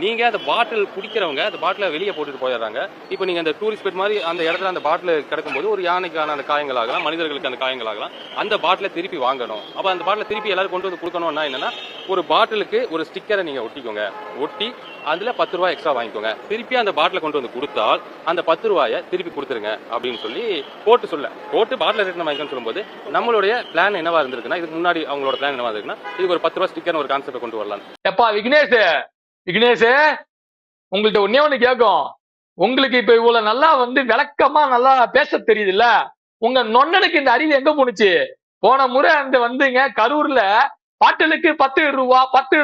நீங்க அந்த பாட்டில் குடிக்கிறவங்க அந்த பாட்டில வெளியே போட்டுட்டு போயிடுறாங்க. இப்போ நீங்க அந்த டூரிஸ்ட் ஸ்பாட் மாதிரி அந்த இடத்துல அந்த பாட்டில் கிடக்கும்போது ஒரு யானைக்கான அந்த காயங்கள் ஆகலாம், மனிதர்களுக்கு அந்த காயங்கள் ஆகலாம். அந்த பாட்டிலை திருப்பி வாங்கணும். அப்ப அந்த பாட்டிலை திருப்பி எல்லாரும் கொண்டு வந்து கொடுக்கணும்னா என்னன்னா, ஒரு பாட்டிலுக்கு ஒரு ஸ்டிக்கரை நீங்க ஒட்டிக்கோங்க. ஒட்டி அதுல 10 ரூபாய் எக்ஸ்ட்ரா வாங்கிக்கோங்க. திருப்பி அந்த பாட்டிலை கொண்டு வந்து கொடுத்தால் அந்த 10 ரூபாயை திருப்பி கொடுத்துருங்க அப்படின்னு சொல்லி போட்டு பாட்டில் ரிட்டர்ன் வாங்கிக்கணும்னு சொல்லும்போது நம்மளுடைய பிளான் என்னவா இருந்திருக்குன்னா, இதுக்கு முன்னாடி அவங்களோட பிளான் என்னவா இருக்குன்னா, இதுக்கு ஒரு 10 ரூபாய் ஸ்டிக்கர் ஒரு கான்செப்ட் கொண்டு வரலாம். எப்பா விக்னேஷ் உங்கள்ட்ட ஒண்ணு கேட்கும். உங்களுக்கு இப்ப இவ்வளவு நல்லா விளக்கமா நல்லா பேச தெரியுது இல்ல? உங்க நொண்ணனுக்கு இந்த அறிவு எங்க போனுச்சு? போன முறை அந்த வந்துங்க கரூர்ல பாட்டிலுக்கு 10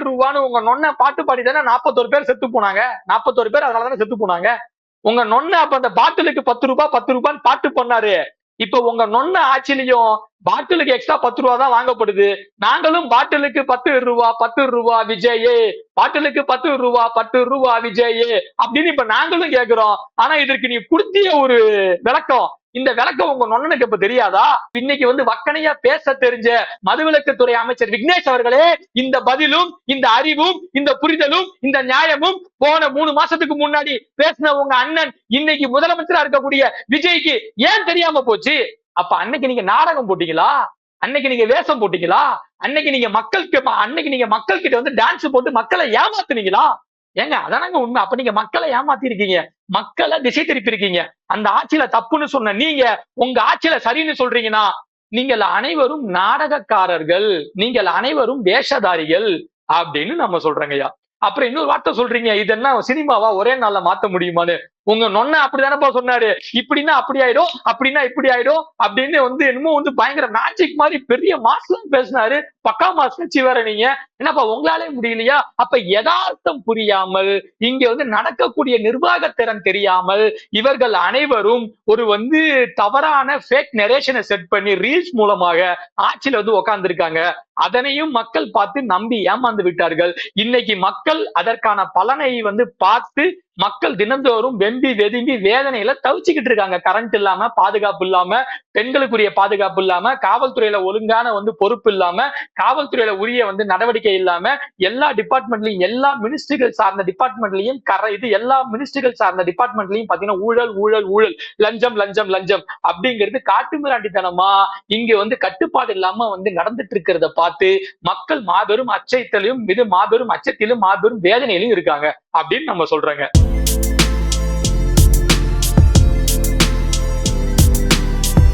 ரூபான்னு உங்க நொண்ண பாட்டு பாடி தானே 41 பேர் செத்து போனாங்க. 41 பேர் அதனாலதானே செத்து போனாங்க. உங்க நொண்ண அப்ப அந்த பாட்டிலுக்கு 10 ரூபான்னு பாட்டு பண்ணாரு. இப்ப உங்க நொண்ண ஆட்சியிலையும் பாட்டிலுக்கு எக்ஸ்ட்ரா 10 ரூபா தான் வாங்கப்படுது. நாங்களும் பாட்டிலுக்கு 10 ரூபா விஜய், பாட்டிலுக்கு 10 ரூபா விஜய் அப்படின்னு இப்ப நாங்களும் கேக்குறோம். ஆனா இதற்கு நீ கொடுத்திய ஒரு விளக்கம், இந்த விளக்கம் உங்க நொண்ணனுக்கு இப்ப தெரியாதா? இன்னைக்கு வக்கனையா பேச தெரிஞ்ச மதுவிலக்குத்துறை அமைச்சர் விக்னேஷ் அவர்களே, இந்த பதிலும் இந்த அறிவும் இந்த புரிதலும் இந்த நியாயமும் போன 3 மாசத்துக்கு முன்னாடி பேசின உங்க அண்ணன் இன்னைக்கு முதலமைச்சரா இருக்கக்கூடிய விஜய்க்கு ஏன் தெரியாம போச்சு? அப்ப அன்னைக்கு நீங்க நாடகம் போட்டீங்களா? அன்னைக்கு நீங்க வேஷம் போட்டீங்களா? அன்னைக்கு நீங்க மக்கள் கிட்ட டான்ஸ் போட்டு மக்களை ஏமாத்துனீங்களா? ஏங்க அதானங்க உண்மை. அப்ப நீங்க மக்களை ஏமாத்தி இருக்கீங்க, மக்களை திசை திருப்பி இருக்கீங்க. அந்த ஆட்சியில தப்புன்னு சொன்ன நீங்க உங்க ஆட்சியில சரின்னு சொல்றீங்கன்னா, நீங்கள் அனைவரும் நாடகக்காரர்கள், நீங்கள் அனைவரும் வேஷதாரிகள் அப்படின்னு நம்ம சொல்றோங்கய்யா. அப்புறம் இன்னொரு வார்த்தை சொல்றீங்க, இது என்ன சினிமாவா ஒரே நாள்ல மாத்த முடியுமான்னு. உங்க நொண்ண அப்படிதானப்பா சொன்னாரு. இப்படின்னா அப்படி ஆயிடும், அப்படின்னா இப்படி ஆயிடும் அப்படின்னு என்னமோ பயங்கர மேஜிக் மாதிரி பெரிய மாஸ்லாம் பேசினாரு. பக்கா மாஸ் கட்சி வேற நீங்க. என்னப்பா உங்களாலே முடியலையா? அப்ப யதார்த்தம் புரியாமல், இங்க நடக்கக்கூடிய நிர்வாகத்திறன் தெரியாமல் இவர்கள் அனைவரும் ஒரு தவறான ஃபேக் நரேஷனை செட் பண்ணி ரீல்ஸ் மூலமாக ஆட்சியில உட்கார்ந்து இருக்காங்க. அதனையும் மக்கள் பார்த்து நம்பி ஏமாந்து விட்டார்கள். இன்னைக்கு மக்கள் அதற்கான பலனை பார்த்து மக்கள் தினந்தோறும் வெம்பி வெதும்பி வேதனையில தவிச்சுக்கிட்டு இருக்காங்க. கரண்ட் இல்லாம, பாதுகாப்பு இல்லாம, பெண்களுக்குரிய பாதுகாப்பு இல்லாம, காவல்துறையில ஒழுங்கான பொறுப்பு இல்லாம, காவல்துறையில உரிய நடவடிக்கை இல்லாம, எல்லா டிபார்ட்மெண்ட்லயும் எல்லா மினிஸ்ட்ரிகள் சார்ந்த டிபார்ட்மெண்ட்லயும் எல்லா மினிஸ்ட்ரிகள் சார்ந்த டிபார்ட்மெண்ட்லயும் பாத்தீங்கன்னா ஊழல் ஊழல் ஊழல், லஞ்சம் லஞ்சம் லஞ்சம் அப்படிங்கிறது காட்டுமிராண்டித்தனமா இங்க கட்டுப்பாடு இல்லாம நடந்துட்டு இருக்கிறத பார்த்து மக்கள் மாபெரும் அச்சத்திலும் மாபெரும் அச்சத்திலும் மாபெரும் வேதனையிலும் இருக்காங்க அப்படின்னு நம்ம சொல்றோங்க.